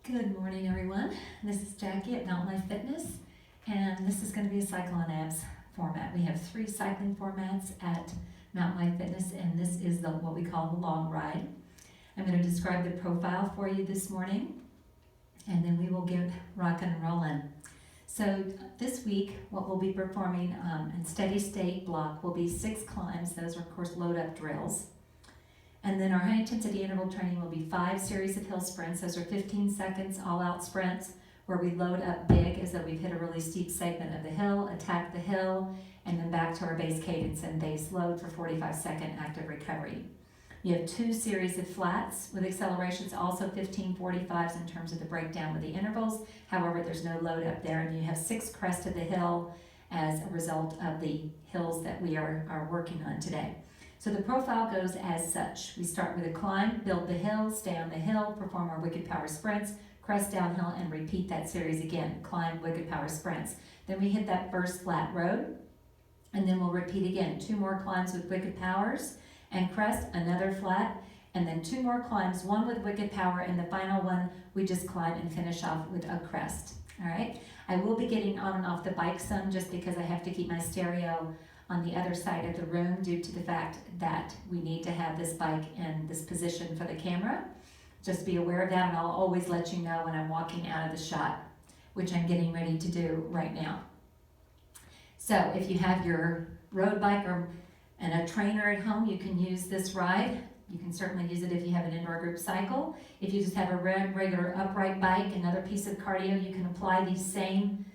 Good morning, everyone. This is Jackie at Mountain Life Fitness, and this is going to be a cycle and abs format. We have 3 cycling formats at Mountain Life Fitness, and this is what we call the long ride. I'm going to describe the profile for you this morning, and then we will get rocking and rolling. So this week, what we'll be performing in steady state block will be 6 climbs. Those are, of course, load up drills. And then our high intensity interval training will be 5 series of hill sprints. Those are 15 seconds all out sprints where we load up big as though we've hit a really steep segment of the hill, attack the hill, and then back to our base cadence and base load for 45-second active recovery. You have 2 series of flats with accelerations, also 15 45s in terms of the breakdown with the intervals. However, there's no load up there, and you have 6 crest of the hill as a result of the hills that we are working on today. So the profile goes as such. We start with a climb, build the hill, stay on the hill, perform our wicked power sprints, crest downhill, and repeat that series again. Climb, wicked power sprints. Then we hit that first flat road, and then we'll repeat again. 2 more climbs with wicked powers and crest, another flat, and then 2 more climbs, 1 with wicked power, and the final one we just climb and finish off with a crest. All right? I will be getting on and off the bike some just because I have to keep my stereo on the other side of the room due to the fact that we need to have this bike in this position for the camera. Just be aware of that, and I'll always let you know when I'm walking out of the shot, which I'm getting ready to do right now. So if you have your road bike and a trainer at home, you can use this ride. You can certainly use it if you have an indoor group cycle. If you just have a regular upright bike, another piece of cardio, you can apply these same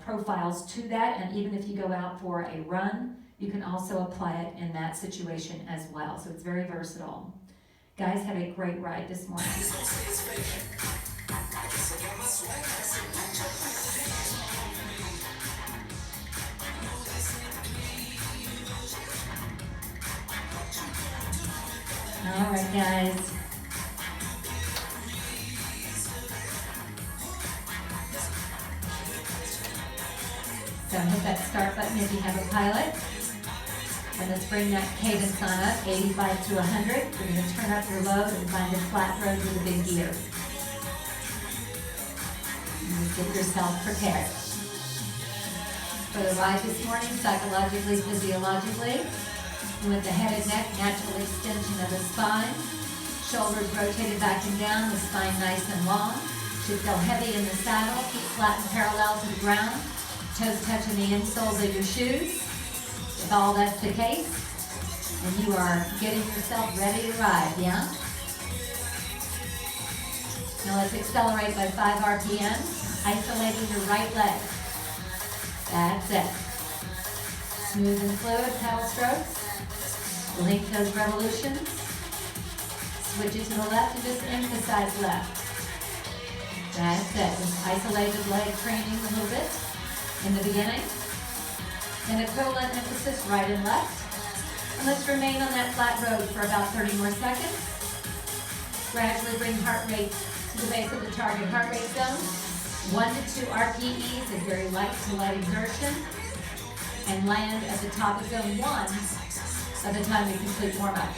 profiles to that, and even if you go out for a run, you can also apply it in that situation as well. So it's very versatile. Guys, have a great ride this morning. All right, guys. So hit that start button if you have a pilot. And let's bring that cadence on up, 85 to 100. We're going to turn up your load and find a flat road with a big gear. And get yourself prepared. For the ride this morning, psychologically, physiologically, with the head and neck, natural extension of the spine. Shoulders rotated back and down, the spine nice and long. Should feel heavy in the saddle, feet flat and parallel to the ground. Toes touching the insoles of your shoes. If all that's the case, and you are getting yourself ready to ride, yeah? Now let's accelerate by 5 RPMs, isolating your right leg. That's it. Smooth and fluid pedal strokes. Link those revolutions. Switch it to the left and just emphasize left. That's it. Just isolated leg training a little bit in the beginning. Then equivalent emphasis right and left. And let's remain on that flat road for about 30 more seconds. Gradually bring heart rate to the base of the target heart rate zone. 1 to 2 RPEs, a very light to light exertion. And land at the top of zone 1 by the time we complete warm-up.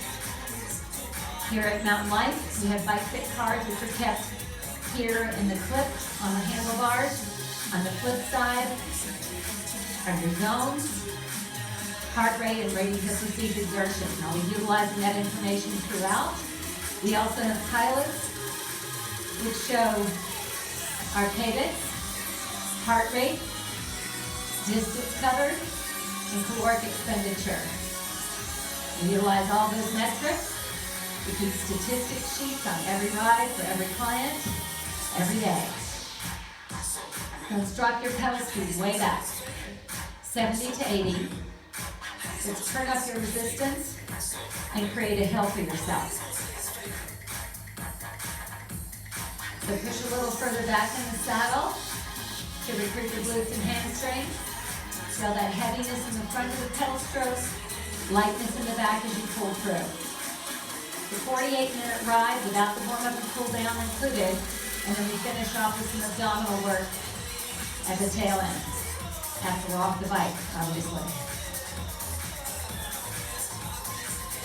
Here at Mountain Life, we have bike fit cards which are kept here in the clip on the handlebars. On the flip side are your zones, heart rate, and ratings of perceived exertion. Now we're utilizing that information throughout. We also have pilots which show our cadence, heart rate, distance covered, and caloric expenditure. We utilize all those metrics. We keep statistics sheets on every ride for every client, every day. Let's drop your pedal speed way back, 70 to 80. Let's turn up your resistance and create a hill for yourself. So push a little further back in the saddle to recruit your glutes and hamstrings. Feel that heaviness in the front of the pedal stroke, lightness in the back as you pull through. The 48-minute ride without the warm-up and cool down included, and then we finish off with some abdominal work at the tail end, after we're off the bike, obviously.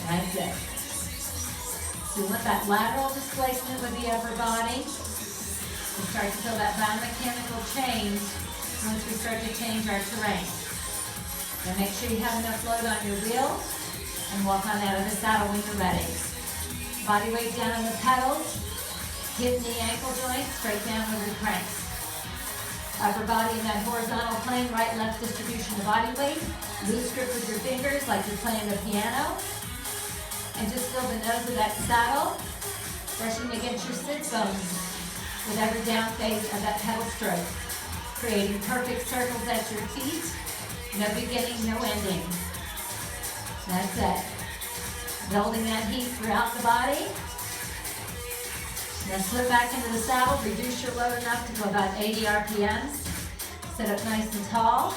That's it. So we want that lateral displacement with the upper body. We start to feel that biomechanical change once we start to change our terrain. Now make sure you have enough load on your wheel and walk on out of the saddle when you're ready. Body weight down on the pedals, hip, knee, ankle joint, straight down over the cranks. Upper body in that horizontal plane, right, left distribution of body weight. Loose grip with your fingers like you're playing the piano. And just feel the nose of that saddle brushing against your sit bones with every down phase of that pedal stroke. Creating perfect circles at your feet. No beginning, no ending. That's it. Building that heat throughout the body. Now slip back into the saddle, reduce your load enough to go about 80 RPMs. Sit up nice and tall.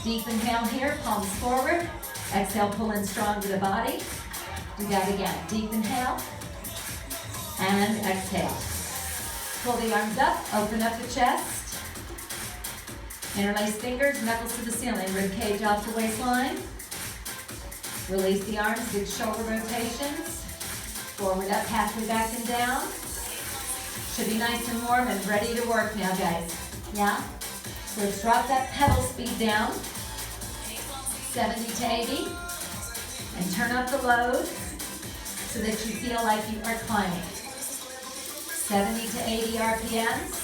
Deep inhale here, palms forward. Exhale, pull in strong to the body. Do that again. Deep inhale. And exhale. Pull the arms up, open up the chest. Interlace fingers, knuckles to the ceiling, rib cage off the waistline. Release the arms, big shoulder rotations. Forward up, halfway back and down. Should be nice and warm and ready to work now, guys. Yeah? So let's drop that pedal speed down. 70 to 80. And turn up the load so that you feel like you are climbing. 70 to 80 RPMs.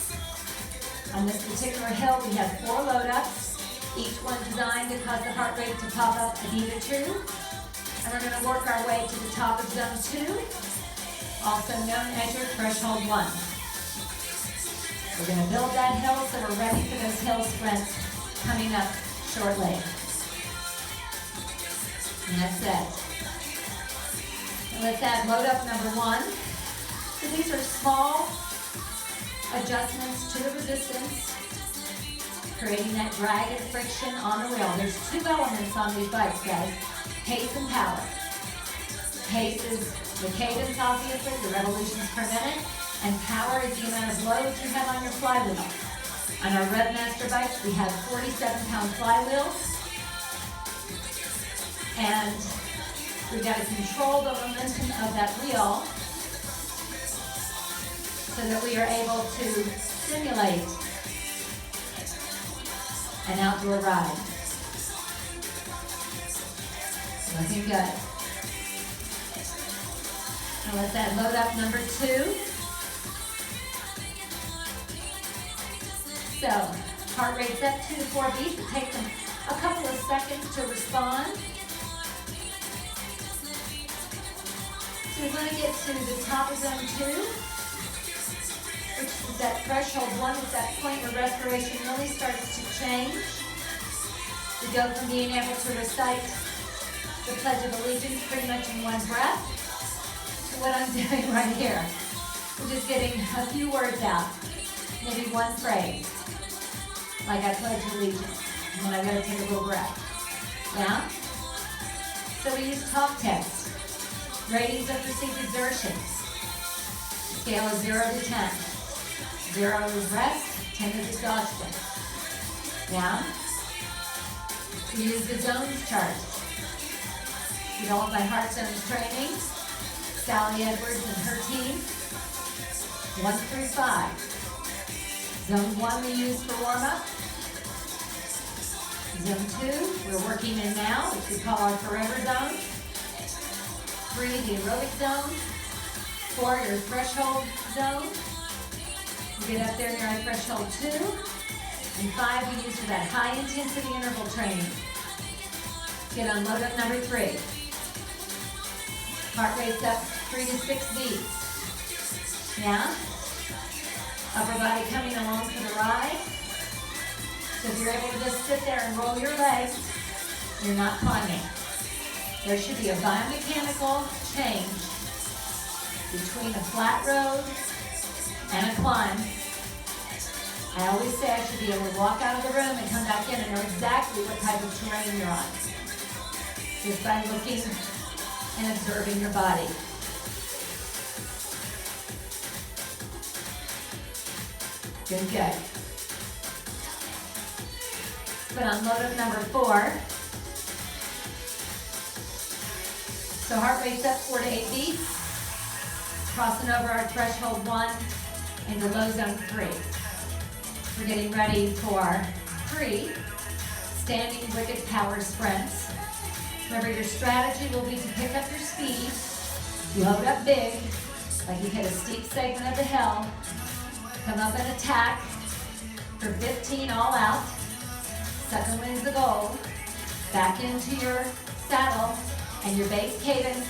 On this particular hill, we have 4 load-ups, each one designed to cause the heart rate to pop up a beat or 2. And we're going to work our way to the top of zone 2, also known as your threshold 1. We're going to build that hill so we're ready for those hill sprints coming up shortly. And that's it. And let's add load-up number 1. So these are small adjustments to the resistance, creating that drag and friction on the wheel. There's 2 elements on these bikes, guys, pace and power. Pace is the cadence, obviously, the revolutions per minute, and power is the amount of load you have on your flywheel. On our Revmaster bikes, we have 47-pound flywheels, and we've got to control the momentum of that wheel so that we are able to simulate an outdoor ride. Looking good. Now let's add load up number 2. So, heart rate's up 2 to 4 beats. It takes them a couple of seconds to respond. So we want to get to the top of zone 2. Which is that threshold 1, is that point where respiration really starts to change. We go from being able to recite the Pledge of Allegiance pretty much in one breath to what I'm doing right here. We're just getting a few words out, maybe one phrase, like I pledge allegiance, and then I've got to take a little breath. Yeah? So we use talk tests, ratings of perceived exertion, scale of 0 to 10. 0 is rest, 10 is exhaustion. Yeah? We use the zones chart. Developed by Heart Zones Training, Sally Edwards and her team. 1 through 5. Zone 1 we use for warm-up. Zone 2 we're working in now, which we call our forever zone. 3, the aerobic zone. 4, your threshold zone. We get up there near our threshold 2. And 5 we use for that high intensity interval training. Get on load up number 3. Heart rate's up 3 to 6 beats. Yeah? Upper body coming along for the ride. So if you're able to just sit there and roll your legs, you're not climbing. There should be a biomechanical change between a flat road and a climb. I always say I should be able to walk out of the room and come back in and know exactly what type of terrain you're on, just by looking and observing your body. Good, good. Put on load up number 4. So heart rate's up 4 to 8 beats. Crossing over our threshold 1 into low zone 3. We're getting ready for 3 standing wicked power sprints. Remember, your strategy will be to pick up your speed, load up big, like you hit a steep segment of the hill, come up and attack for 15 all out. Second wins the gold. Back into your saddle, and your base cadence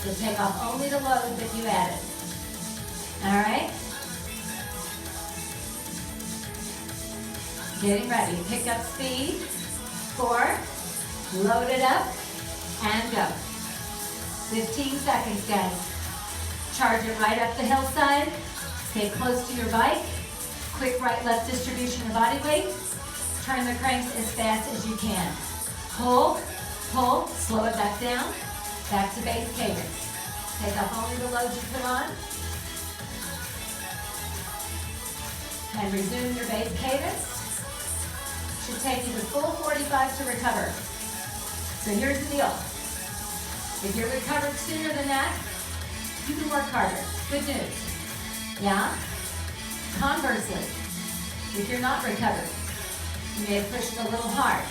will take off only the load that you added. All right? Getting ready. Pick up speed. 4. Load it up. And go. 15 seconds, guys. Charge it right up the hillside. Stay close to your bike. Quick right-left distribution of body weight. Turn the cranks as fast as you can. Pull, pull, slow it back down. Back to base cadence. Take off only the load you put on. And resume your base cadence. Should take you the full 45 to recover. So here's the deal. If you're recovered sooner than that, you can work harder. Good news. Yeah? Conversely, if you're not recovered, you may have pushed a little hard.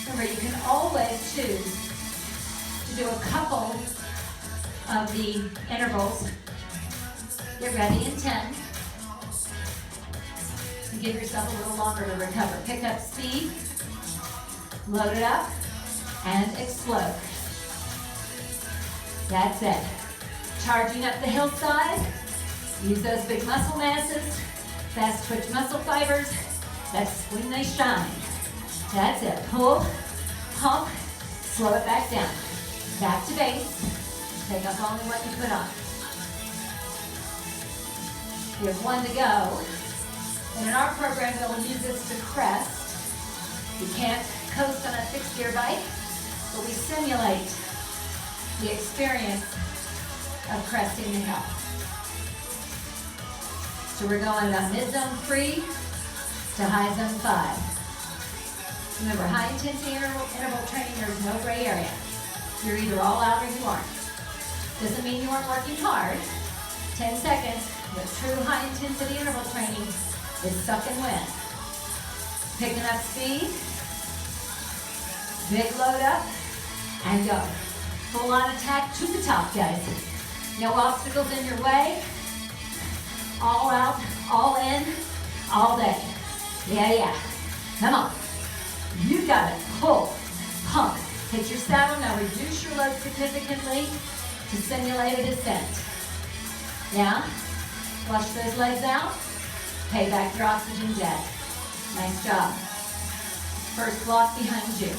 Remember, you can always choose to do a couple of the intervals. Get ready in 10. And give yourself a little longer to recover. Pick up speed, load it up, and explode. That's it. Charging up the hillside. Use those big muscle masses, fast twitch muscle fibers. That's when they shine. That's it. Pull, pump, slow it back down. Back to base. Take up only what you put on. We have 1 to go. And in our program, we'll use this to crest. You can't coast on a fixed gear bike, but we simulate the experience of cresting the hill. So we're going mid-zone 3 to high zone 5. Remember, high intensity interval training, there's no gray area. You're either all out or you aren't. Doesn't mean you aren't working hard. 10 seconds with true high intensity interval training is suck and win. Picking up speed, big load up, and go. Full on attack to the top, guys. No obstacles in your way. All out, all in, all day. Yeah. Come on. You got it. Pull, pump. Hit your saddle. Now reduce your load significantly to simulate a descent. Yeah? Flush those legs out. Pay back your oxygen debt. Nice job. First block behind you.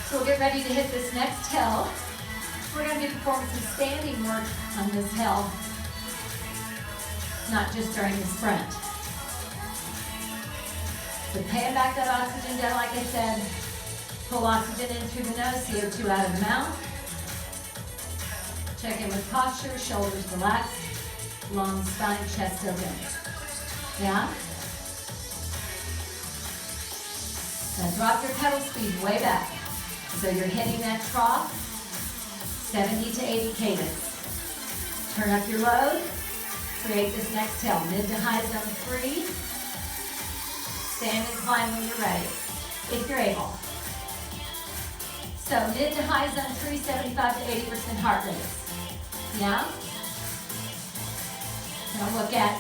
So we'll get ready to hit this next hill. We're going to be performing some standing work on this hill, not just during the sprint. So pay back that oxygen debt, like I said. Pull oxygen in through the nose, CO2 out of the mouth. Check in with posture, shoulders relaxed, long spine, chest open. Yeah? Now drop your pedal speed way back. So you're hitting that trough, 70 to 80 cadence. Turn up your load, create this next hill, mid to high zone 3. Stand and climb when you're ready, if you're able. So mid to high zone 3, 75 to 80% heart rate. Yeah? Now look at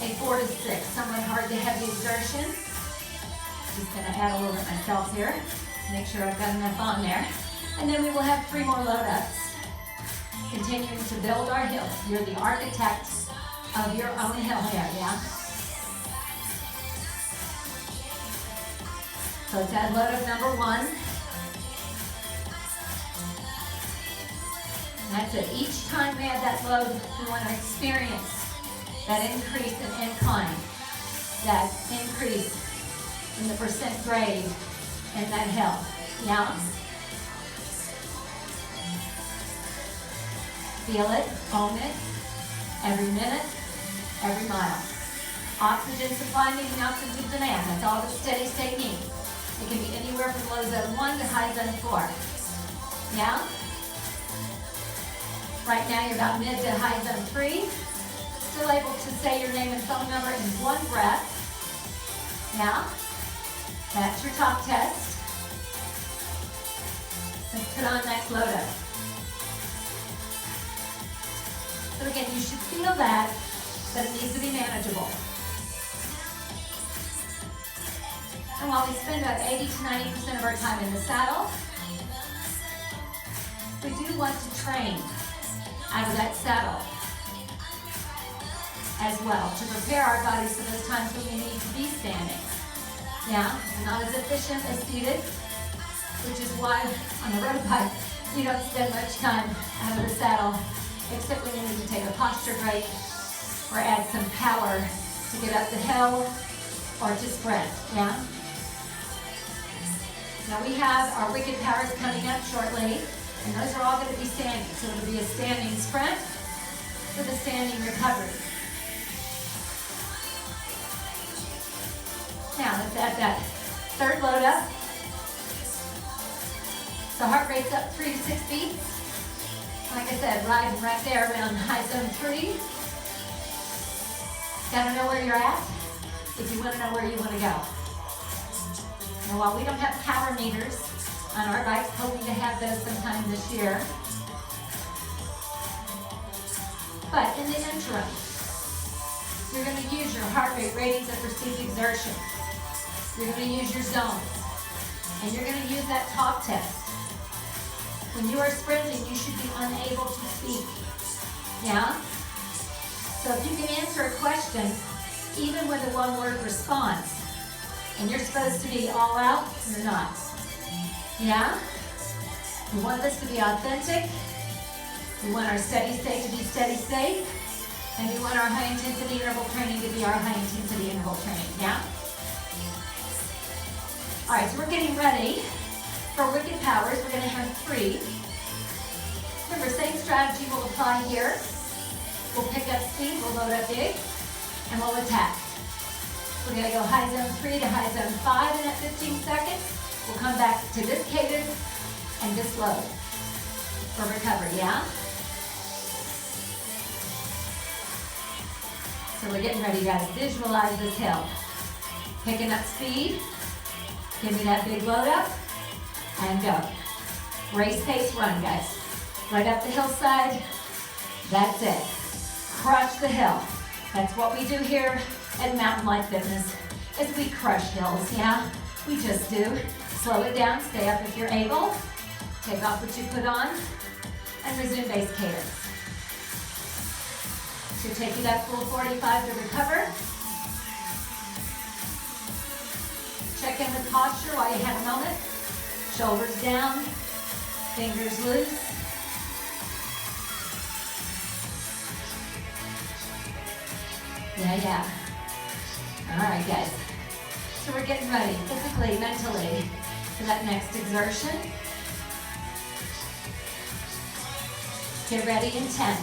a 4 to 6, somewhat hard to heavy exertion. Just gonna add a little bit myself here. Make sure I've got enough on there. And then we will have 3 more load ups. Continuing to build our hill. You're the architect of your own hill here, yeah? So let's add load up number 1. That's it. Each time we add that load, we want to experience that increase in incline, that increase in the percent grade in that hill. Yeah? Feel it, own it, every minute, every mile. Oxygen supply meeting oxygen demand. That's all the steady state needs. It can be anywhere from low zone 1 to high zone 4. Yeah? Right now you're about mid to high zone 3. Still able to say your name and phone number in one breath. Yeah, that's your top test. Let's put on next load up. So again, you should feel that, but it needs to be manageable. And while we spend about 80 to 90% of our time in the saddle, we do want to train out of that saddle as well to prepare our bodies for those times when we need to be standing. Yeah, it's not as efficient as seated, which is why on the road bike you don't spend much time out of the saddle, except when you need to take a posture break or add some power to get up the hill or to sprint. Yeah. Now we have our wicked powers coming up shortly, and those are all going to be standing. So it'll be a standing sprint with a standing recovery. Now let's add that third load up. So heart rate's up 3 to 6 beats. Like I said, riding right there around high zone 3. Gotta know where you're at if you want to know where you want to go. Now, while we don't have power meters on our bikes, hoping to have those sometime this year. But in the interim, you're going to use your heart rate ratings of perceived exertion. You're going to use your zones. And you're going to use that talk test. When you are sprinting, you should be unable to speak. Yeah? So if you can answer a question, even with a one-word response, and you're supposed to be all out, you're not. Yeah? We want this to be authentic. We want our steady state to be steady state. And we want our high intensity interval training to be our high intensity interval training. Yeah? All right, so we're getting ready for wicked powers. We're going to have 3. Remember, same strategy will apply here. We'll pick up speed, we'll load up big, and we'll attack. We're going to go high zone 3 to high zone 5 in that 15 seconds. We'll come back to this cadence and this load for recovery, yeah? So we're getting ready, guys. Visualize this hill. Picking up speed. Give me that big load up. And go. Race pace run, guys. Right up the hillside. That's it. Crush the hill. That's what we do here at Mountain Life Fitness, is we crush hills, yeah? We just do. Slow it down, stay up if you're able. Take off what you put on, and resume base cadence. Should take you that full 45 to recover. Check in with posture while you have a moment. Shoulders down, fingers loose. Yeah. All right, guys. So we're getting ready physically, mentally for that next exertion. Get ready in 10.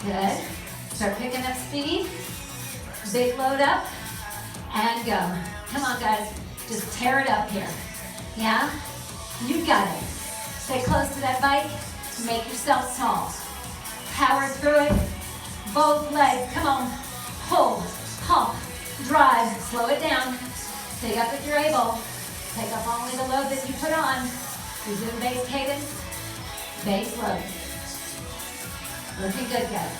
Good. Start picking up speed. Big load up and go. Come on, guys. Just tear it up here. Yeah? You got it. Stay close to that bike. Make yourself tall. Power through it. Both legs. Come on. Pull. Pump. Drive. Slow it down. Stay up if you're able. Take up only the load that you put on. Resume base cadence. Base load. Looking good, guys.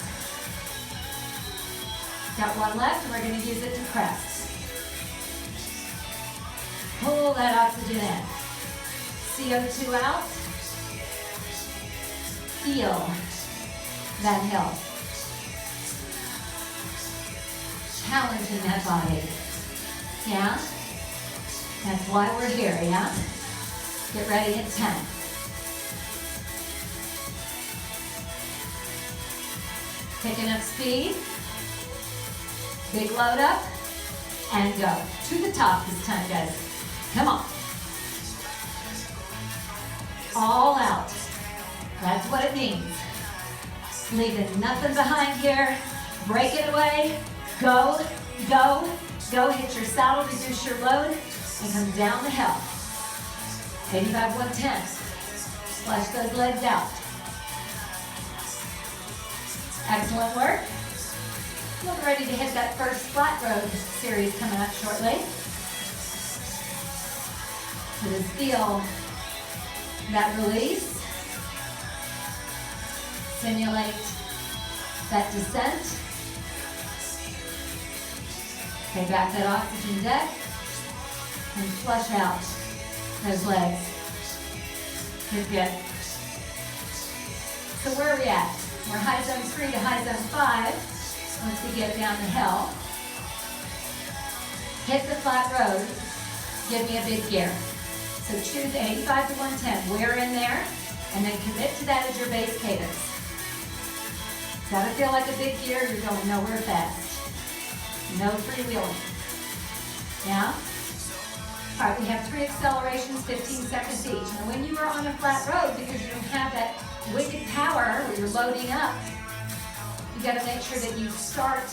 Got one left, and we're going to use it to crest. Pull that oxygen in. CO2 out. Feel that hill. Challenging that body. Yeah? That's why we're here, yeah? Get ready at 10. Picking up speed. Big load up. And go. To the top this time, guys. Come on. All out. That's what it means. Leaving nothing behind here. Break it away. Go, go, go. Hit your saddle, reduce your load, and come down the hill. 85, 110. Flush those legs out. Excellent work. Look ready to hit that first flat road series coming up shortly. So just feel that release. Simulate that descent. Okay, back that oxygen deck and flush out those legs. You're good. So where are we at? We're high zone 3 to high zone 5 once we get down the hill. Hit the flat road, give me a big gear. So choose 85 to 110, we're in there, and then commit to that as your base cadence. Gotta feel like a big gear, you're going nowhere fast. No freewheeling. Yeah? All right, we have 3 accelerations, 15 seconds each. Now when you are on a flat road, because you don't have that wicked power where you're loading up, you gotta make sure that you start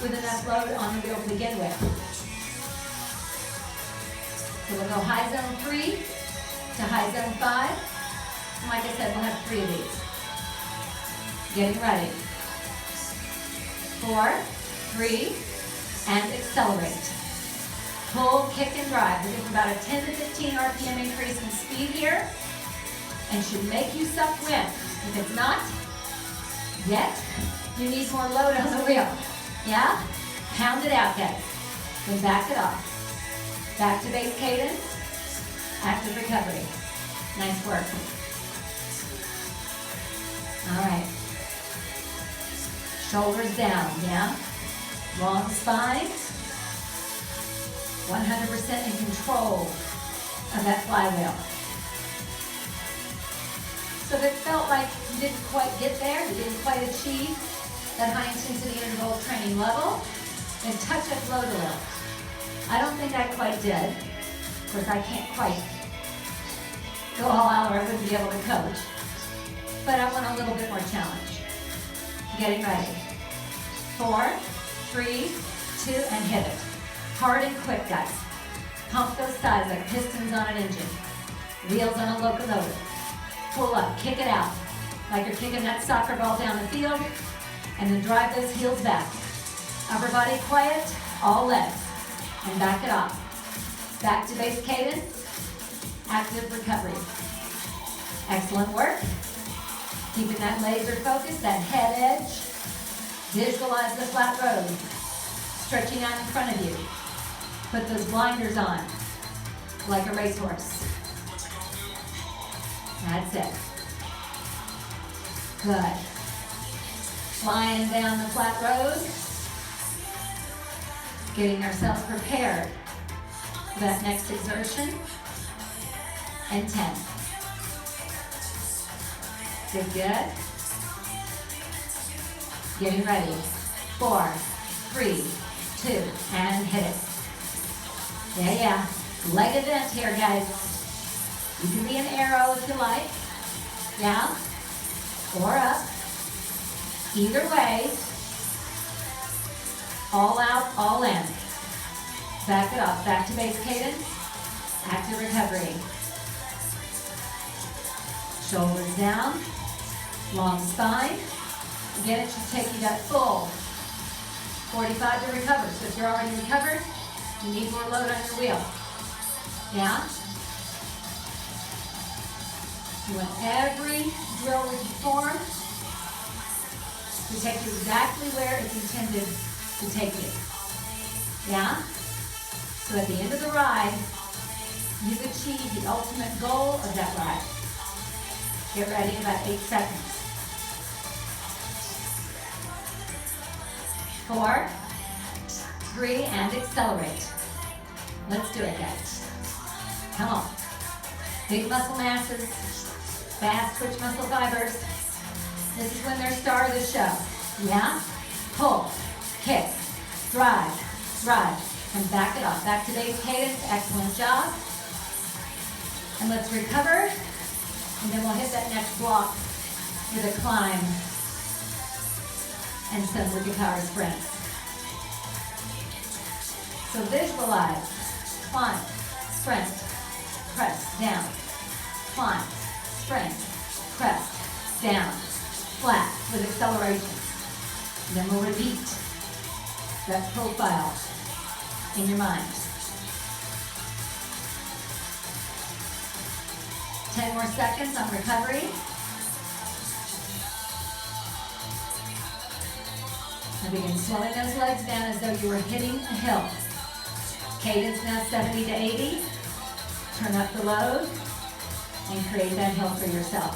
with enough load on the wheel to begin with. So we'll go high zone 3 to high zone 5. And like I said, we'll have 3 of these. Getting ready. 4, 3, and accelerate. Pull, kick, and drive. We're getting about a 10 to 15 RPM increase in speed here, and should make you suck wind. If it's not, yet, you need more load on the wheel. Yeah? Pound it out, guys. Then back it off. Back to base cadence. Active recovery. Nice work. All right. Shoulders down, yeah? Long spine. 100% in control of that flywheel. So if it felt like you didn't quite get there, you didn't quite achieve that high intensity interval training level, then touch up load a little. I don't think I quite did. Of course, I can't quite go all out or I wouldn't be able to coach. But I want a little bit more challenge. Getting ready. 4, 3, 2, and hit it. Hard and quick, guys. Pump those thighs like pistons on an engine. Wheels on a locomotive. Pull up, kick it out. Like you're kicking that soccer ball down the field. And then drive those heels back. Upper body quiet, all legs. And back it off. Back to base cadence. Active recovery. Excellent work. Keeping that laser focus, that head edge. Visualize the flat road. Stretching out in front of you. Put those blinders on, like a racehorse. That's it. Good. Flying down the flat road. Getting ourselves prepared for that next exertion. And 10. Good. Getting ready. 4, 3, 2, and hit it. Yeah. Leg event here, guys. You can be an arrow if you like. Yeah. Or up. Either way. All out, all in. Back it off. Back to base cadence. Active recovery. Shoulders down. Long spine. Again, it should take you that full 45 to recover. So if you're already recovered, you need more load on your wheel. Yeah? You want every drill we perform to take you exactly where it's intended to take you. Yeah? So at the end of the ride, you've achieved the ultimate goal of that ride. Get ready in about 8 seconds. 4, 3, and accelerate. Let's do it, guys. Come on. Big muscle masses, fast twitch muscle fibers. This is when they're star of the show. Yeah? Pull, kick, drive, and back it off. Back to base cadence. Excellent job. And let's recover. And then we'll hit that next block with a climb and some wicked power sprints. So visualize, climb, sprint, press down, climb, spring, crest, down, flat with acceleration. Then we'll repeat that profile in your mind. 10 more seconds on recovery. And begin slowing those legs down as though you were hitting a hill. Cadence now 70 to 80. Turn up the load and create that hill for yourself.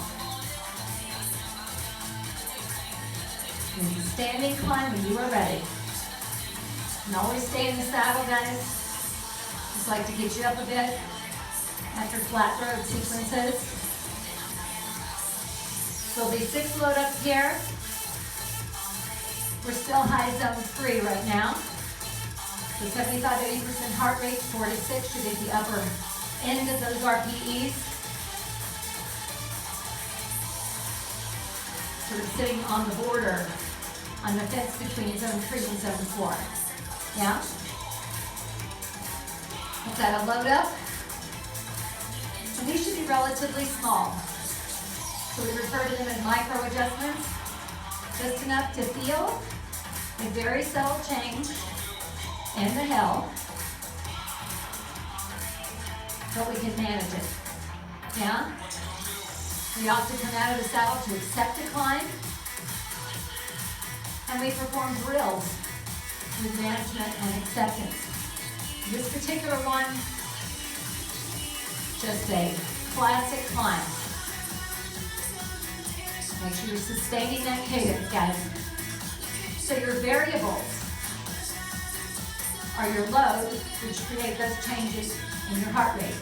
And standing climb when you are ready. And always stay in the saddle, guys. Just like to get you up a bit after flat road sequences. There'll be 6 load ups here. We're still high zone 3 right now. So 75-80% heart rate, 4 to 6 should be the upper end of those RPEs. Sort of sitting on the border, on the fence between zone 3 and zone 4. Yeah? Let's add a load up. And these should be relatively small. So we refer to them as micro adjustments. Just enough to feel a very subtle change in the hill, but we can manage it. Yeah? We often come out of the saddle to accept a climb, and we perform drills with management and acceptance. This particular one, just a classic climb. Make sure you're sustaining that cadence, guys. So your variables are your load, which create those changes in your heart rate.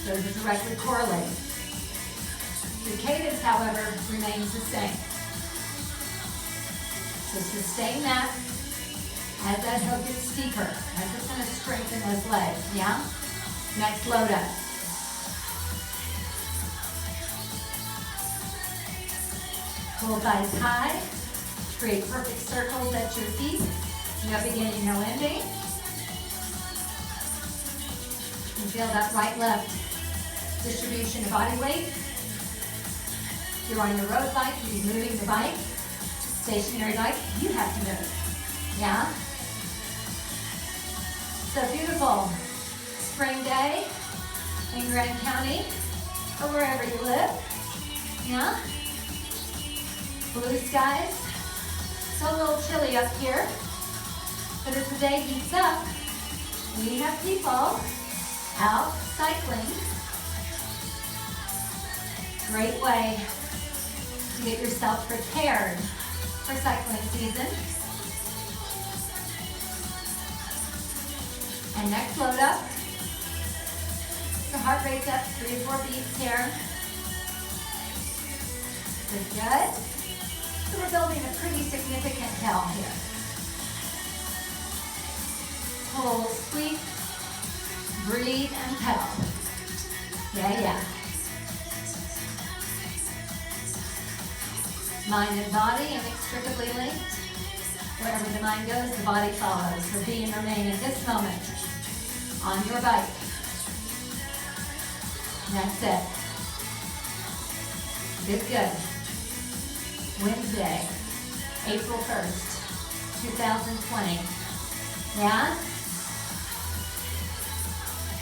Those are directly correlated. The cadence, however, remains the same. So sustain that as that hill gets steeper, as it's going to strengthen those legs, yeah? Next load up. Pull thighs high, create perfect circles at your feet. No beginning, no ending. And feel that right-left distribution of body weight. If you're on your road bike, you'll be moving the bike. Stationary bike, you have to move. Yeah? So beautiful spring day in Grand County or wherever you live. Yeah? Blue skies. Still a little chilly up here, but as the day heats up, we have people out cycling. Great way to get yourself prepared for cycling season. And next load up. The heart rate's up 3 to 4 beats here. Good. So we're building a pretty significant hill here. Pull, sweep, breathe, and pedal. Yeah. Mind and body inextricably linked. Wherever the mind goes, the body follows. So be and remain in this moment on your bike. That's it. Good. Wednesday, April 1st, 2020. Yeah?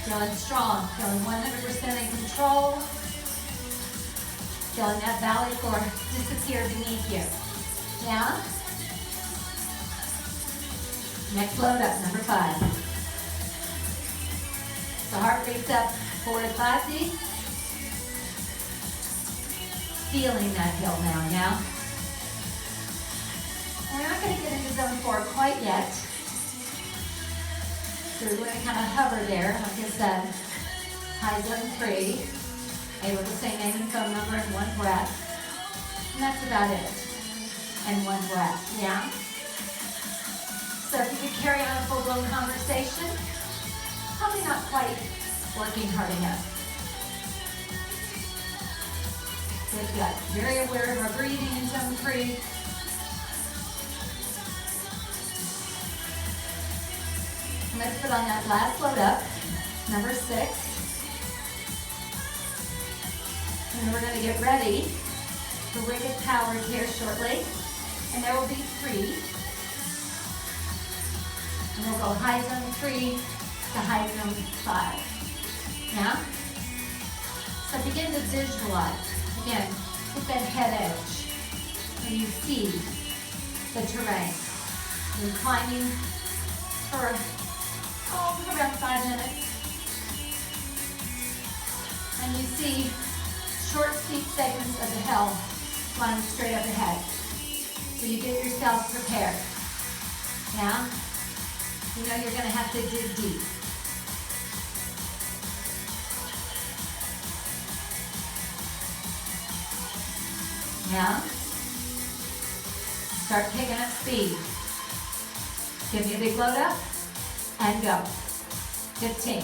Feeling strong, feeling 100% in control. Feeling that valley floor disappear beneath you. Yeah? Next load up, number 5. The heart rate's up 4 to 5 beats. Feeling that hill now, yeah? We're not going to get into zone 4 quite yet. So we're going to kind of hover there, like I said, high zone 3, able to say name and phone number in one breath. And that's about it. And one breath, yeah? So if you could carry on a full-blown conversation, probably not quite working hard enough. Good. Very aware of our breathing in zone 3. Let's put on that last load up, number 6. And then we're going to get ready for Wicked Power here shortly. And there will be 3. And we'll go high zone 3 to high zone 5. Yeah? So begin to visualize. Again, with that head edge. And you see the terrain. You're climbing for around 5 minutes. And you see short, steep segments of the hill lying straight up ahead. So you get yourself prepared. Yeah? You know you're going to have to dig deep. Yeah? Start picking up speed. Give me a big load up and go. 15.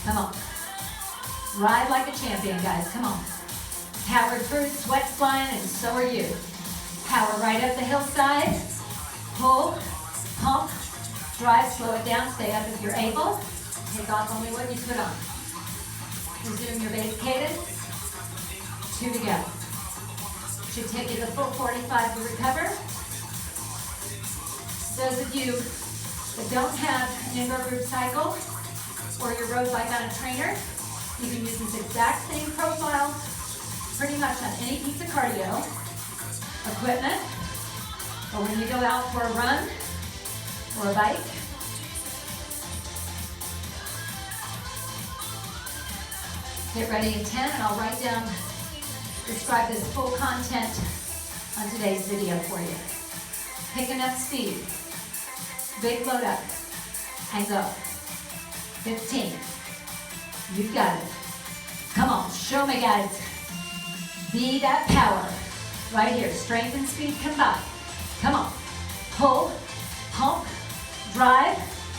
Come on. Ride like a champion, guys. Come on. Powered through, sweat's flying, and so are you. Power right up the hillside. Pull, pump, drive, slow it down, stay up if you're able. Take off only what you put on. Resume your base cadence. 2 to go. Should take you the full 45 to recover. Those of you that don't have an indoor group cycle or your road bike on a trainer, you can use this exact same profile pretty much on any piece of cardio equipment, or when you go out for a run or a bike. Get ready in 10, and I'll write down, describe this full content on today's video for you. Picking up speed, big load up, and go. 15. You've got it. Come on, show me, guys. Be that power. Right here, strength and speed combined. Come on. Pull, pump, drive.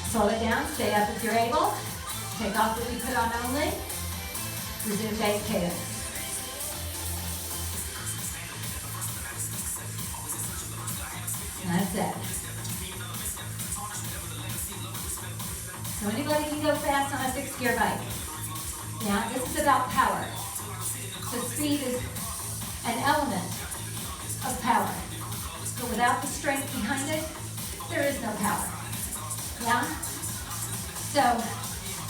Slow it down, stay up if you're able. Take off what we put on only. Resume base cadence. That's it. So anybody can go fast on a 6-gear bike. Yeah, this is about power. So speed is an element of power. But without the strength behind it, there is no power. Yeah? So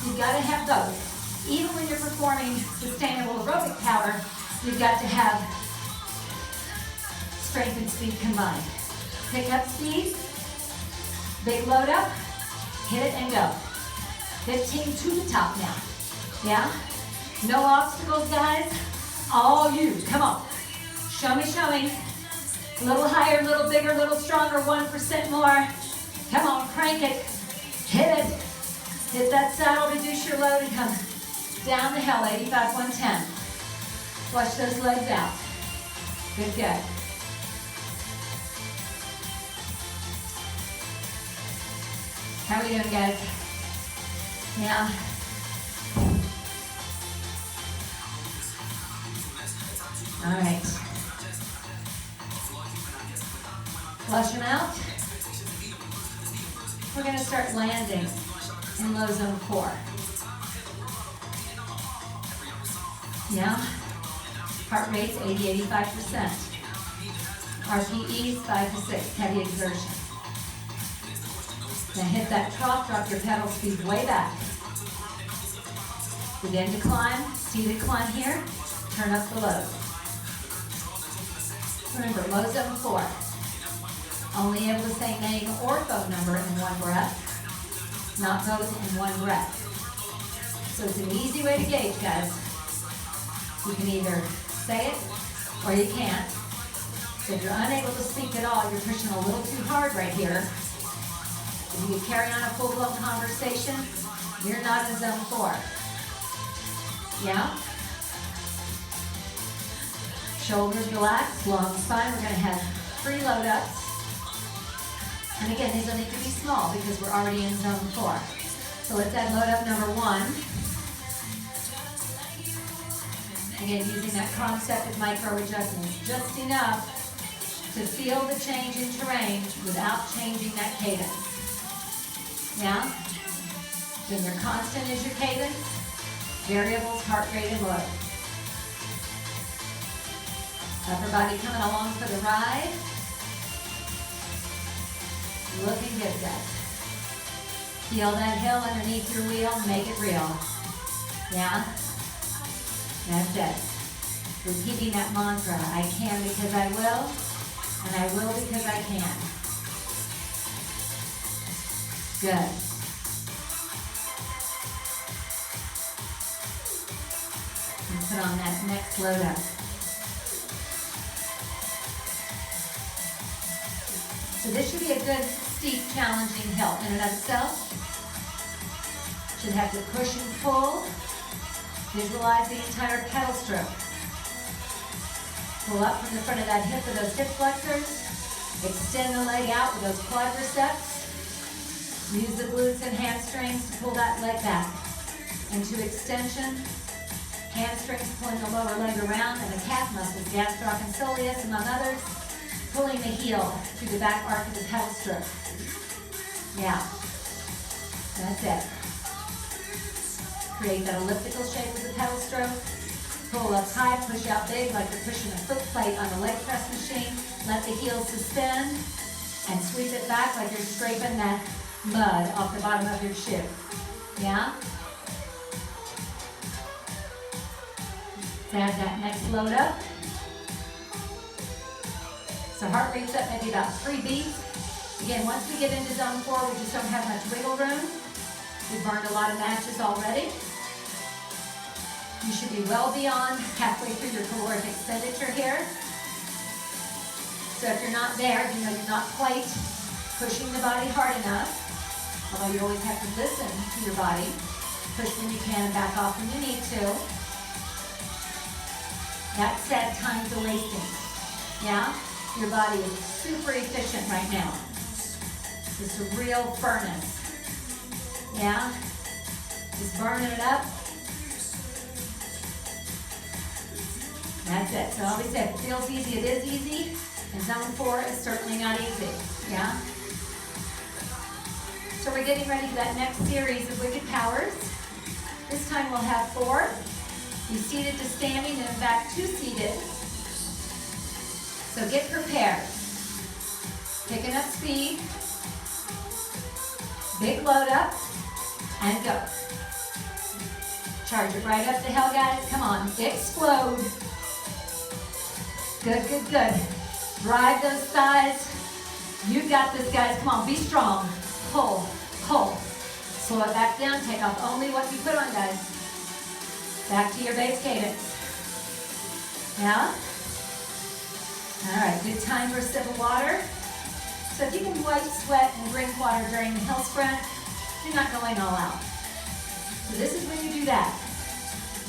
you've got to have both. Even when you're performing sustainable aerobic power, you've got to have strength and speed combined. Pick up speed, big load up, hit it and go. 15 to the top now. Yeah? No obstacles, guys. All you. Come on. Show me, show me. A little higher, a little bigger, a little stronger, 1% more. Come on, crank it. Hit it. Hit that saddle, reduce your load, and come down the hill, 85, 110. Flush those legs out. Good, good. How are we doing, guys? Yeah. All right. Flush them out. We're going to start landing in low zone 4. Yeah. Heart rate's 80-85%. RPE's 5 to 6, heavy exertion. Now hit that trough, drop your pedal speed way back. Begin to climb, seated climb here, turn up the load. Remember, low zone 4. Only able to say name or phone number in one breath, not both in one breath. So it's an easy way to gauge, guys. You can either say it or you can't. If you're unable to speak at all, you're pushing a little too hard right here. If you carry on a full-blown conversation, you're not in zone 4. Yeah? Shoulders relaxed, long spine. We're going to have 3 load ups. And again, these will need to be small because we're already in zone 4. So let's add load up number 1. Again, using that concept of micro adjustments, just enough to feel the change in terrain without changing that cadence. Yeah? Then your constant is your cadence, variables, heart rate, and load. Upper body coming along for the ride. Looking good, guys. Feel that hill underneath your wheel, make it real. Yeah? That's it. Repeating that mantra, I can because I will, and I will because I can. Good. And put on that next load up. So this should be a good, steep, challenging hill in and of itself. Should have to push and pull. Visualize the entire pedal stroke. Pull up from the front of that hip with those hip flexors. Extend the leg out with those quadriceps. Use the glutes and hamstrings to pull that leg back into extension. Hamstrings pulling the lower leg around, and the calf muscles, gastroc and soleus, among others, pulling the heel through the back arc of the pedal stroke. Yeah, that's it. Create that elliptical shape with the pedal stroke. Pull up high, push out big like you're pushing a foot plate on a leg press machine. Let the heels suspend and sweep it back like you're scraping that mud off the bottom of your shoe. Yeah? Add that next load up. So heart rate's up maybe about 3 beats. Again, once we get into zone 4, we just don't have much wiggle room. We've burned a lot of matches already. You should be well beyond halfway through your caloric expenditure here. So if you're not there, you know you're not quite pushing the body hard enough, although you always have to listen to your body. Push when you can and back off when you need to. That said, time's a wasting. Yeah? Your body is super efficient right now. It's a real furnace. Yeah? Just burning it up. That's it. So I always say, if it feels easy, it is easy. And zone 4 is certainly not easy. Yeah? So we're getting ready for that next series of Wicked Powers. This time we'll have 4. Be seated to standing and back to seated. So get prepared. Picking up speed. Big load up. And go. Charge it right up the hill, guys. Come on. Explode. Good, good, good. Drive those thighs. You got this, guys. Come on. Be strong. Pull. Pull. Slow it back down. Take off only what you put on, guys. Back to your base cadence. Yeah? All right, good time for a sip of water. So if you can wipe sweat and drink water during the hill sprint, you're not going all out. So this is when you do that,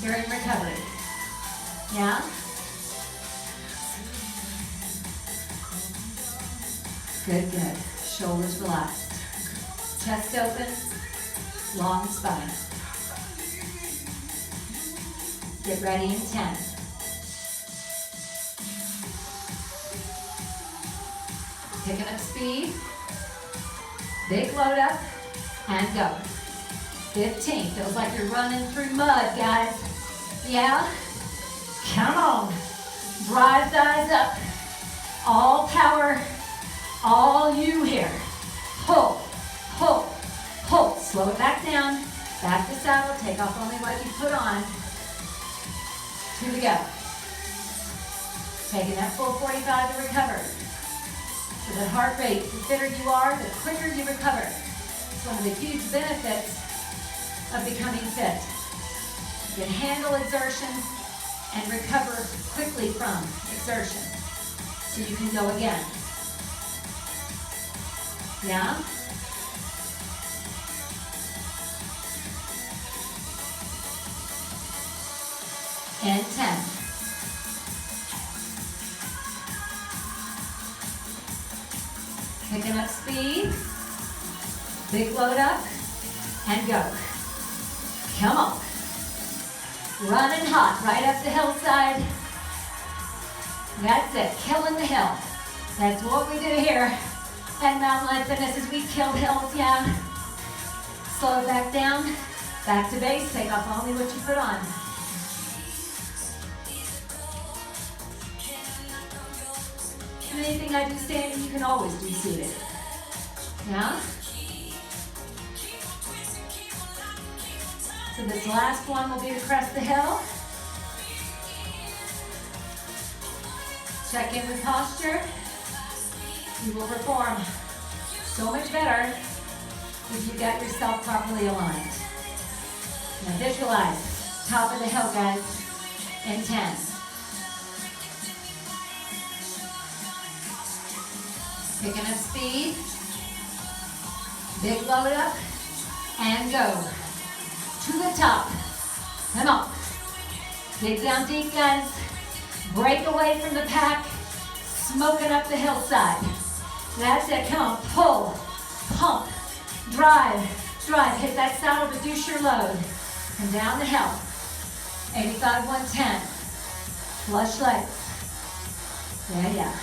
during recovery. Yeah? Good, good. Shoulders relaxed. Chest open, long spine. Get ready in 10. Picking up speed. Big load up and go. 15. Feels like you're running through mud, guys. Yeah? Come on. Drive thighs up. All power, all you here. Pull, pull, pull. Slow it back down. Back to saddle. Take off only what you put on. 2 to go. Taking that full 45 to recover. So the heart rate, the fitter you are, the quicker you recover. It's one of the huge benefits of becoming fit. You can handle exertion and recover quickly from exertion. So you can go again. Yeah? And 10. Picking up speed. Big load up. And go. Come on. Running hot right up the hillside. That's it. Killing the hill. That's what we do here at Mountain Life Fitness is we kill hills, yeah. Slow it back down. Back to base. Take off only what you put on. And anything I do standing, you can always do seated. Yeah? So this last one will be to crest the hill. Check in with posture. You will perform so much better if you get yourself properly aligned. Now visualize top of the hill, guys, in 10. Picking up speed. Big load up and go to the top. Come on. Dig down deep, guys. Break away from the pack. Smoking up the hillside. That's it. Come on. Pull. Pump. Drive. Drive. Hit that saddle. Reduce your load. Come down the hill. 85, 110. Flush legs. Yeah.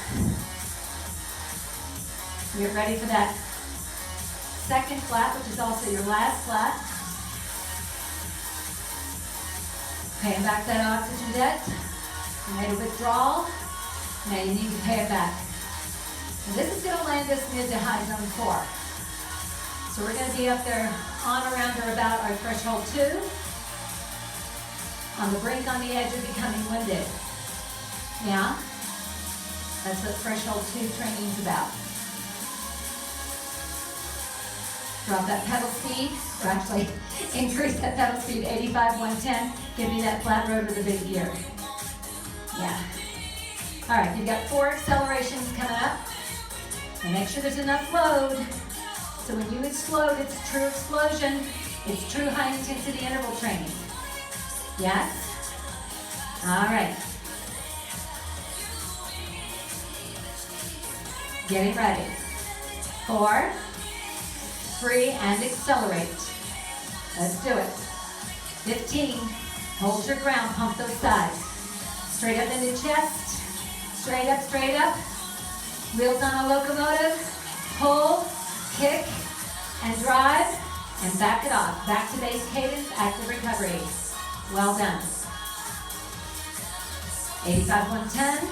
Get ready for that second flat, which is also your last flat. Paying back that oxygen debt. You made a withdrawal. Now you need to pay it back. And this is going to land us mid to high zone 4. So we're going to be up there on, around, or about our threshold 2. On the brink, on the edge of becoming winded. Yeah? That's what threshold 2 training is about. Drop that pedal speed, or actually increase that pedal speed, 85, 110. Give me that flat road with a big gear. Yeah. All right, you've got 4 accelerations coming up. And make sure there's enough load. So when you explode, it's true explosion. It's true high intensity interval training. Yes? All right. Getting ready. 4, 3, and accelerate. Let's do it. 15. Hold your ground, pump those thighs. Straight up into chest. Straight up, straight up. Wheels on a locomotive. Pull, kick, and drive, and back it off. Back to base cadence, active recovery. Well done. 85, 110.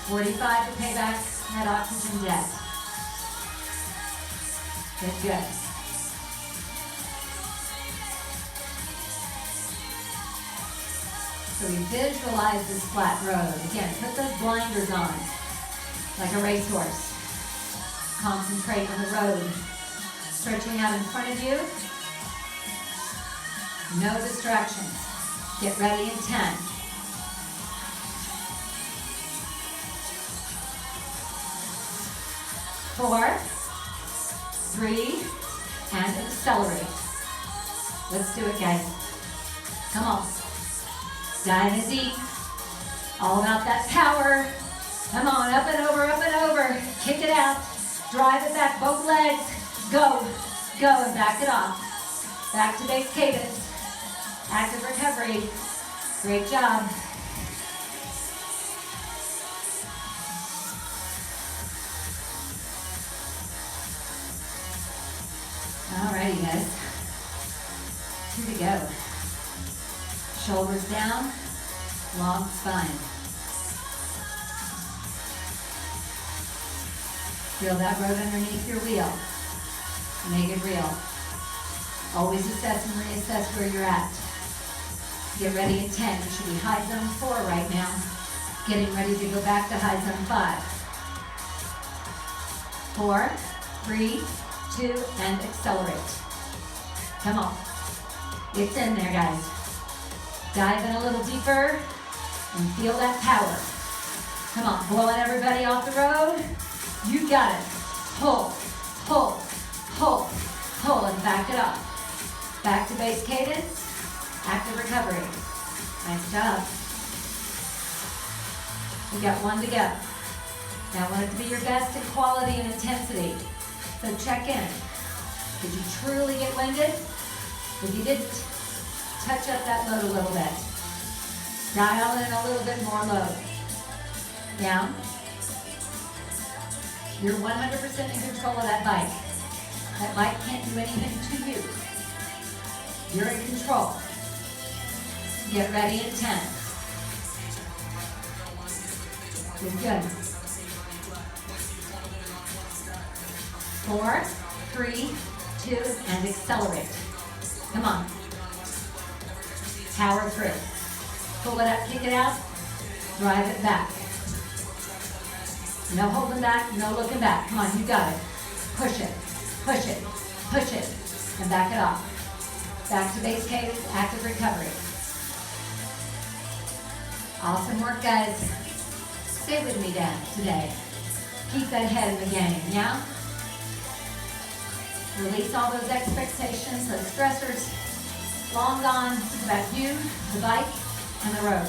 45 to pay back that oxygen debt. Good. So we visualize this flat road. Again, put those blinders on, like a racehorse. Concentrate on the road. Stretching out in front of you. No distractions. Get ready in 10. 4, 3, and accelerate. Let's do it, guys. Come on. Dive in deep. All about that power. Come on, up and over, up and over. Kick it out. Drive it back, both legs. Go, and back it off. Back to base cadence. Active recovery. Great job. Alrighty, guys. 2 to go. Shoulders down, long spine. Feel that road underneath your wheel. Make it real. Always assess and reassess where you're at. Get ready in 10. You should be high zone 4 right now. Getting ready to go back to high zone 5. 4, 3, 2, and accelerate. Come on. It's in there, guys. Dive in a little deeper and feel that power. Come on, blowing everybody off the road. You got it. Pull, pull, pull, pull, and back it up. Back to base cadence. Active recovery. Nice job. We got 1 to go. Now I want it to be your best in quality and intensity. So check in. Did you truly get winded? If you didn't, touch up that load a little bit. Dial in a little bit more load. Yeah? You're 100% in control of that bike. That bike can't do anything to you. You're in control. Get ready in 10. Good. 4, 3, 2, and accelerate. Come on. Power through. Pull it up, kick it out, drive it back. No holding back, no looking back. Come on, you got it. Push it, push it, push it, and back it off. Back to base cadence, active recovery. Awesome work, guys. Stay with me, Dad, today. Keep that head in the game, yeah? Release all those expectations, those stressors. Long gone. It's about you, the bike, and the road.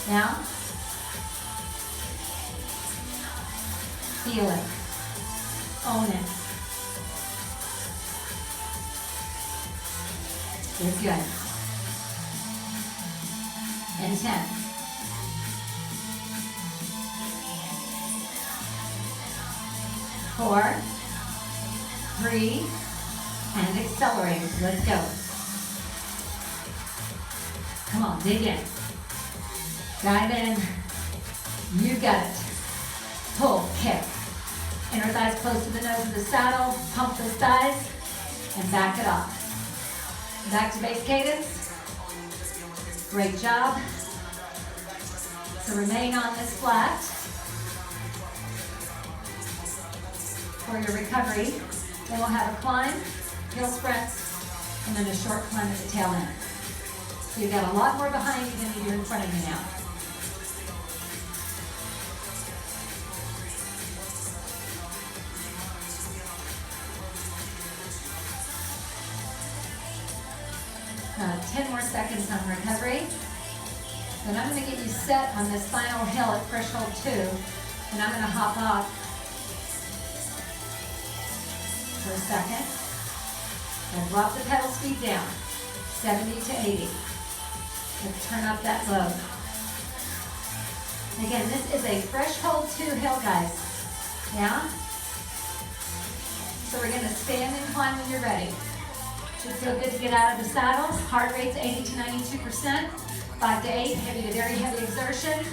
Now, feel it. Own it. It's good. And 10. 4, 3, and accelerate. Let's go. Come on, dig in. Dive in. You got it. Pull, kick. Inner thighs close to the nose of the saddle. Pump those thighs and back it off. Back to base cadence. Great job. So remain on this flat for your recovery. Then we'll have a climb, hill sprints, and then a short climb at the tail end. So you've got a lot more behind you than you do in front of you now. Now 10 more seconds on recovery. Then I'm going to get you set on this final hill at threshold 2, and I'm going to hop off for a second, and drop the pedal speed down, 70 to 80. Let's turn up that load. Again, this is a threshold 2 hill, guys. Yeah? So we're gonna stand and climb when you're ready. Should feel good to get out of the saddle. Heart rate's 80 to 92%, 5 to 8, heavy to very heavy exertion.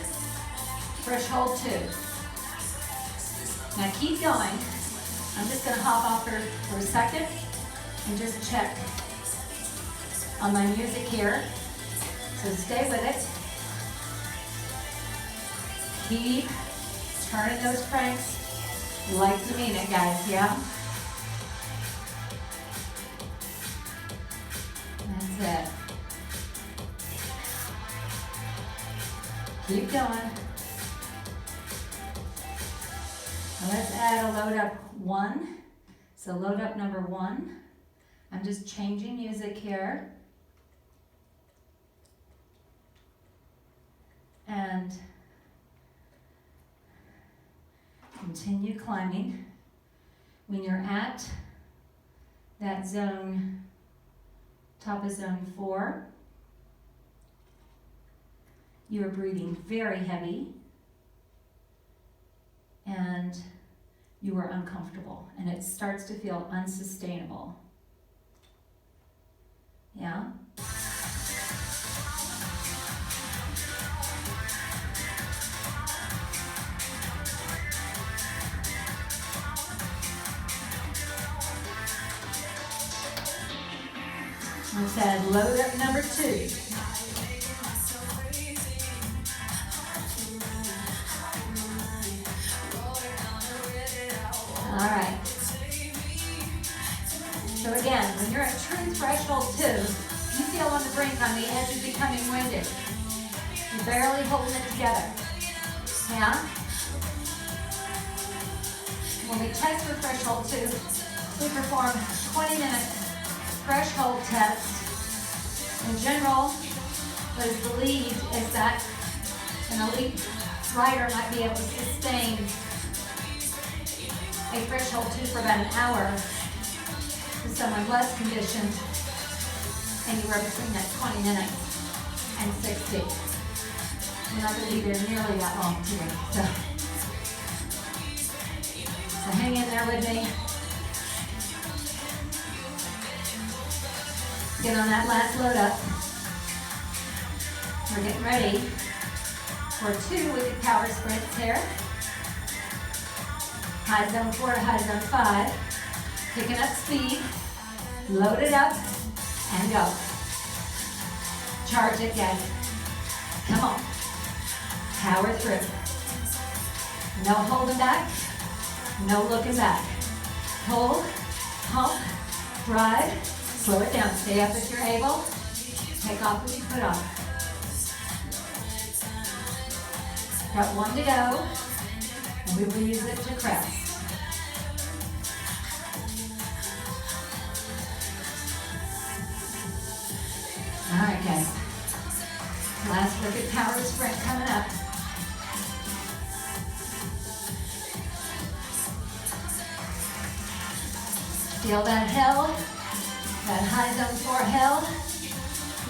Threshold 2. Now keep going. I'm just going to hop off for a second and just check on my music here. So stay with it. Keep turning those cranks like you mean it, guys, yeah? That's it. Keep going. Now let's add a load up 1. So load up number 1. I'm just changing music here. And continue climbing. When you're at that zone, top of zone 4, you are breathing very heavy and you are uncomfortable and it starts to feel unsustainable. Yeah? Let's add load up number 2. All right. So again, when you're at true threshold 2, you feel on the brink, on the edge of becoming winded. You're barely holding it together. Yeah? When we test for threshold 2, we perform 20-minute threshold test. In general, what is believed is that an elite rider might be able to sustain a threshold 2 for about an hour. For someone less conditioned, anywhere between that 20 minutes and 60. We're not going to be there nearly that long today. So hang in there with me. Get on that last load up. We're getting ready for 2 wicked power sprints here. High zone 4 to high zone 5. Picking up speed. Load it up and go. Charge it, guys. Come on. Power through. No holding back. No looking back. Hold, pump, drive. Slow it down. Stay up if you're able. Take off what you put on. Got one to go. And we will use it to crest. All right, guys. Last wicked power sprint coming up. Feel that hill, that high zone 4 hill.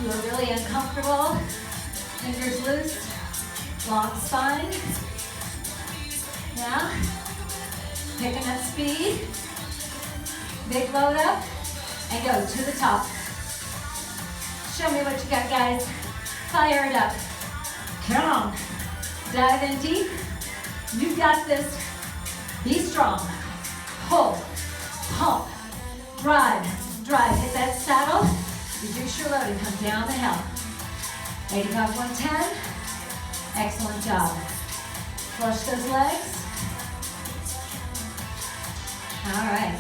You are really uncomfortable. Fingers loose, long spine. Yeah. Picking up speed. Big load up and go to the top. Show me what you got, guys. Fire it up. Come on. Dive in deep. You got this. Be strong. Hold. Pump. Drive. Drive. Hit that saddle. Reduce your load and come down the hill. 85, 110. Excellent job. Flush those legs. All right.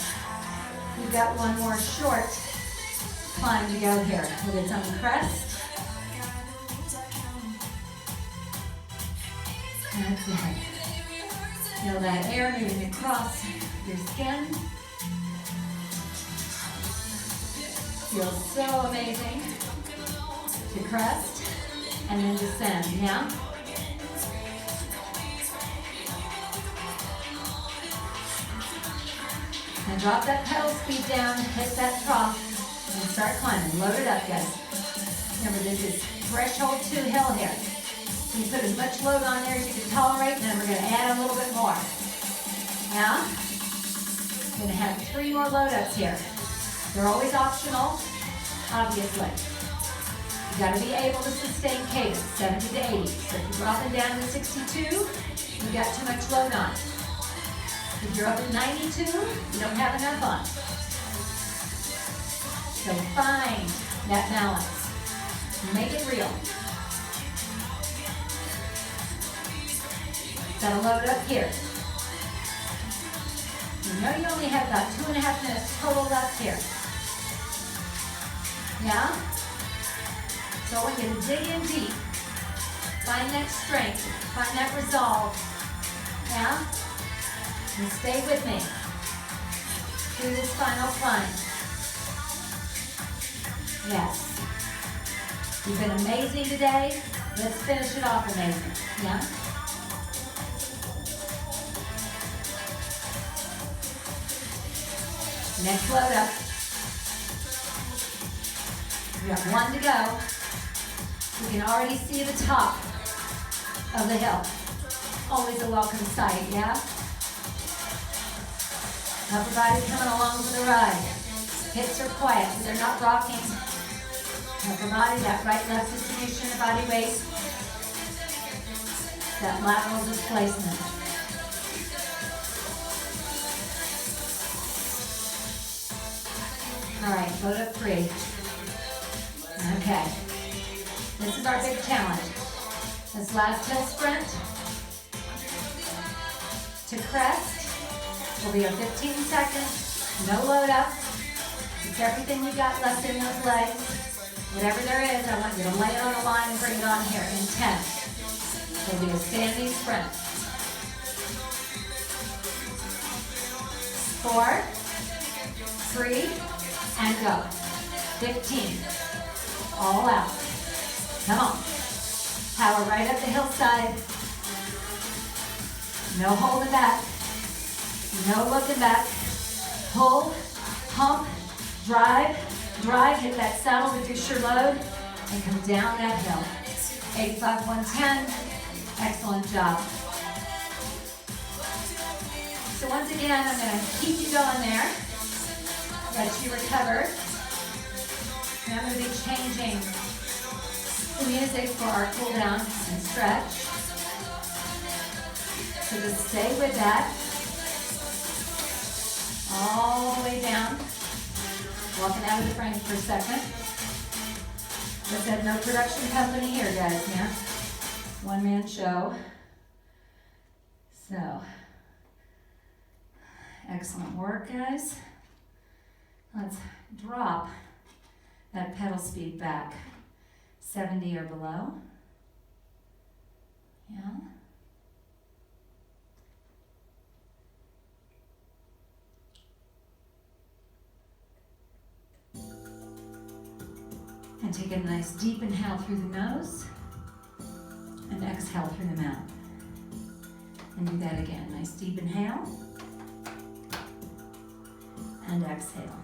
We've got one more short climb to go here with its own crest. That's it. Feel that air moving across your skin. Feels so amazing to crest and then descend, yeah? And drop that pedal speed down, hit that trough, and start climbing. Load it up, guys. Remember, this is threshold 2 hill here. You put as much load on there as you can tolerate, and then we're gonna add a little bit more. Yeah? We're gonna have 3 more load ups here. They're always optional, obviously. You gotta be able to sustain cadence, 70 to 80. So if you're dropping down to 62, you got too much load on. If you're up at 92, you don't have enough on. So find that balance. Make it real. Gotta load up here. You know you only have about 2.5 minutes total left here. Yeah? So I want you to dig in deep. Find that strength. Find that resolve. Yeah? And stay with me through this final climb. Yes. You've been amazing today. Let's finish it off amazing. Yeah? Next load up. We got 1 to go. We can already see the top of the hill. Always a welcome sight, yeah? Upper body coming along for the ride. Hips are quiet, so they're not rocking. Upper body, that right-left distribution of body weight. That lateral displacement. All right, load up 3. Okay. This is our big challenge. This last hill sprint to crest will be a 15 seconds, no load up. It's everything you got left in those legs. Whatever there is, I want you to lay it on the line and bring it on here in 10. It'll be a standing sprint. 4, 3, and go. 15. All out. Come on. Power right up the hillside. No holding back. No looking back. Pull, pump, drive, drive. Hit that saddle, reduce your load, and come down that hill. 85, 110. Excellent job. So once again, I'm going to keep you going there. Let you recover. And I'm going to be changing the music for our cool down and stretch. So just stay with that. all the way down. Walking out of the frame for a second. I said no production company here, guys, here. One-man show. So, excellent work, guys. Let's drop that pedal speed back 70 or below. Yeah. And take a nice deep inhale through the nose and exhale through the mouth. And do that again. Nice deep inhale and exhale.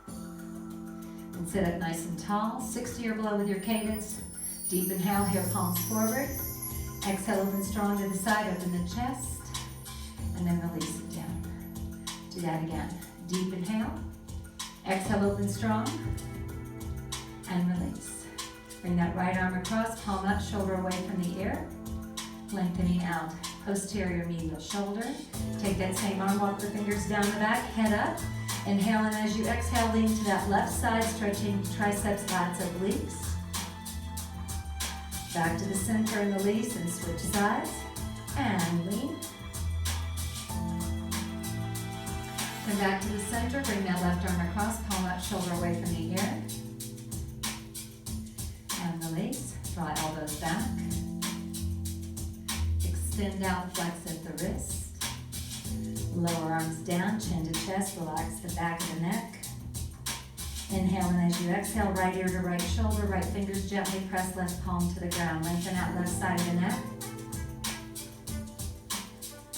And sit up nice and tall, 60 or below with your cadence. Deep inhale, here palms forward. Exhale, open strong to the side, open the chest, and then release it down. Do that again. Deep inhale. Exhale, open strong, and release. Bring that right arm across, palm up, shoulder away from the ear. Lengthening out, posterior medial shoulder. Take that same arm, walk the fingers down the back, head up. Inhale, and as you exhale, lean to that left side, stretching triceps, lats, obliques. Back to the center and release, and switch sides. And lean. Then back to the center, bring that left arm across, palm up, shoulder away from the ear. And release, draw elbows back. Extend out, flex at the wrist. Lower arms down, chin to chest, relax the back of the neck. Inhale, and as you exhale, right ear to right shoulder, right fingers gently press left palm to the ground. Lengthen out left side of the neck.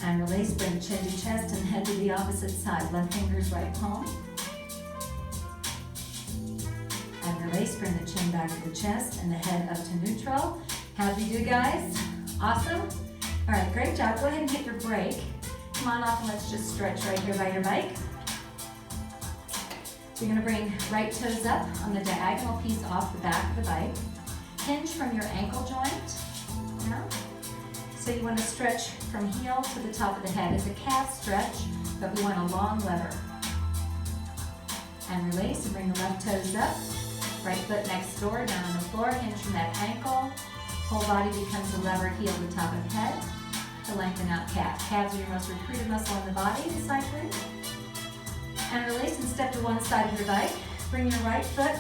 And release, bring chin to chest and head to the opposite side. Left fingers, right palm. And release, bring the chin back to the chest and the head up to neutral. How'd you do, guys? Awesome? All right, great job. Go ahead and hit your break. Come on off and let's just stretch right here by your bike. So you're gonna bring right toes up on the diagonal piece off the back of the bike. Hinge from your ankle joint. Yeah. So you wanna stretch from heel to the top of the head. It's a calf stretch, but we want a long lever. And release, and bring the left toes up. Right foot next door, down on the floor, hinge from that ankle. Whole body becomes a lever, heel to the top of the head. To lengthen out calf. Calves are your most recruited muscle in the body, the cycling. And release and step to one side of your bike. Bring your right foot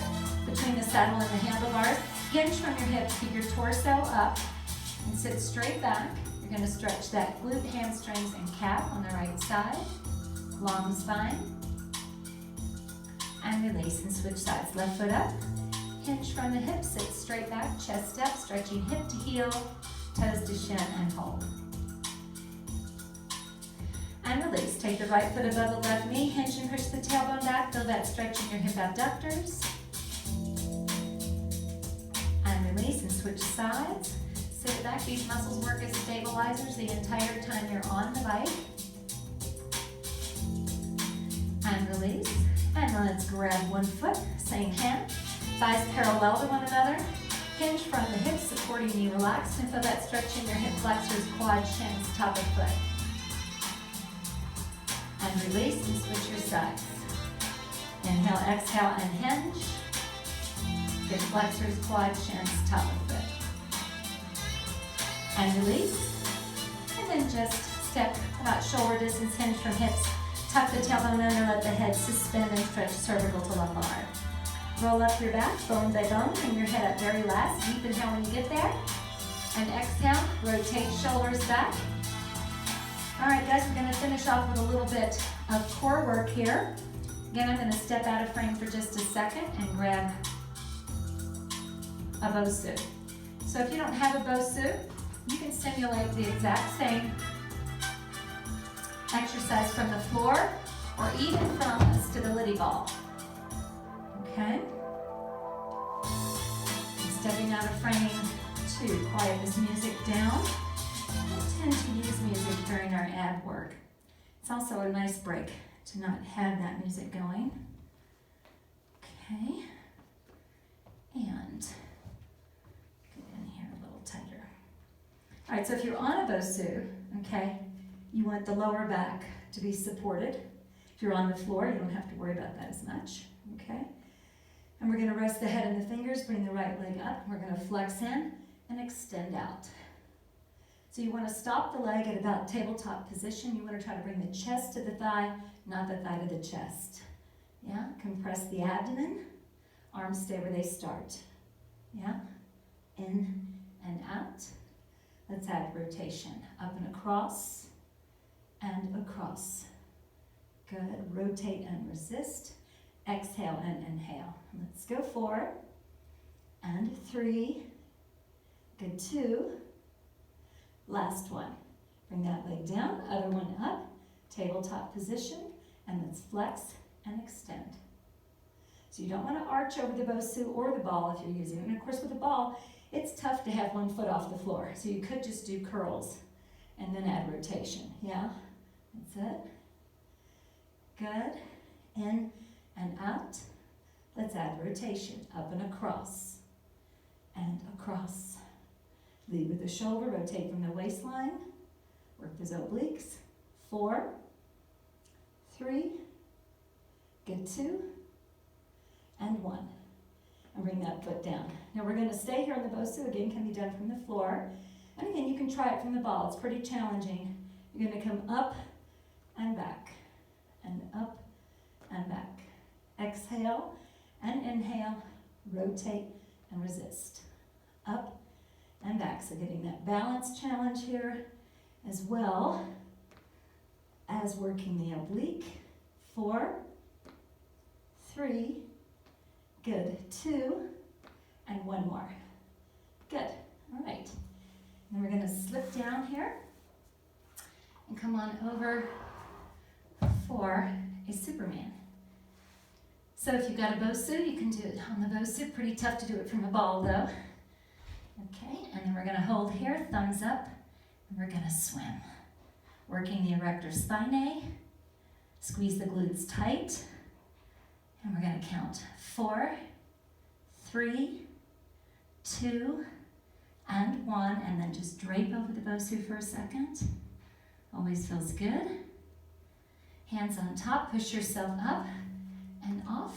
between the saddle and the handlebars. Hinge from your hips, keep your torso up and sit straight back. You're gonna stretch that glute, hamstrings, and calf on the right side. Long spine. And release and switch sides. Left foot up. Hinge from the hips, sit straight back, chest up, stretching hip to heel, toes to shin, and hold. And release. Take the right foot above the left knee, hinge and push the tailbone back. Feel that stretch in your hip abductors. And release and switch sides. Sit back. These muscles work as stabilizers the entire time you're on the bike. And release. And let's grab one foot, same hand. Thighs parallel to one another. Hinge from the hips, supporting knee relaxed. And feel that stretch in your hip flexors, quad, shins, top of foot. And release and switch your sides. Inhale, exhale, and hinge. Hip flexors, quad, shins, top of foot. And release. And then just step about shoulder distance, hinge from hips. Tuck the tailbone under, let the head suspend and stretch cervical to lumbar. Roll up your back, bone by bone, bring your head up very last. Deep inhale when you get there. And exhale, rotate shoulders back. All right, guys, we're gonna finish off with a little bit of core work here. Again, I'm gonna step out of frame for just a second and grab a Bosu. So if you don't have a Bosu, you can simulate the exact same exercise from the floor or even from a stability ball. Okay? I'm stepping out of frame to quiet this music down. We tend to use music during our ab work. It's also a nice break to not have that music going. Okay. And get in here a little tighter. All right, so if you're on a Bosu, okay, you want the lower back to be supported. If you're on the floor, you don't have to worry about that as much, okay? And we're gonna rest the head and the fingers, bring the right leg up. We're gonna flex in and extend out. So you wanna stop the leg at about tabletop position. You wanna try to bring the chest to the thigh, not the thigh to the chest. Yeah, compress the abdomen. Arms stay where they start. Yeah, in and out. Let's add rotation. Up and across, and across. Good, rotate and resist. Exhale and inhale. Let's go 4, and 3, good 2, last one. Bring that leg down, other one up, tabletop position, and let's flex and extend. So you don't want to arch over the Bosu or the ball if you're using it. And of course with the ball, it's tough to have one foot off the floor. So you could just do curls and then add rotation. Yeah, that's it. Good, in and out. Let's add rotation, up and across, and across. Lead with the shoulder, rotate from the waistline. Work those obliques. 4, 3, good 2, and 1. And bring that foot down. Now we're going to stay here on the Bosu. Again, can be done from the floor. And again, you can try it from the ball. It's pretty challenging. You're going to come up and back, and up and back. Exhale and inhale, rotate and resist. Up and back. So getting that balance challenge here as well as working the oblique. 4, 3, good, 2, and 1 more. Good, all right. Then we're gonna slip down here and come on over for a Superman. So if you've got a Bosu, you can do it on the Bosu. Pretty tough to do it from a ball though. Okay, and then we're gonna hold here, thumbs up, and we're gonna swim. Working the erector spinae, squeeze the glutes tight, and we're gonna count 4, 3, 2, and 1, and then just drape over the Bosu for a second. Always feels good. Hands on top, push yourself up and off,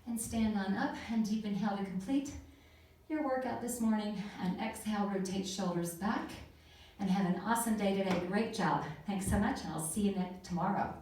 and stand on up, and deep inhale to complete your workout this morning, and exhale, rotate shoulders back, and have an awesome day today. Great job. Thanks so much, and I'll see you tomorrow.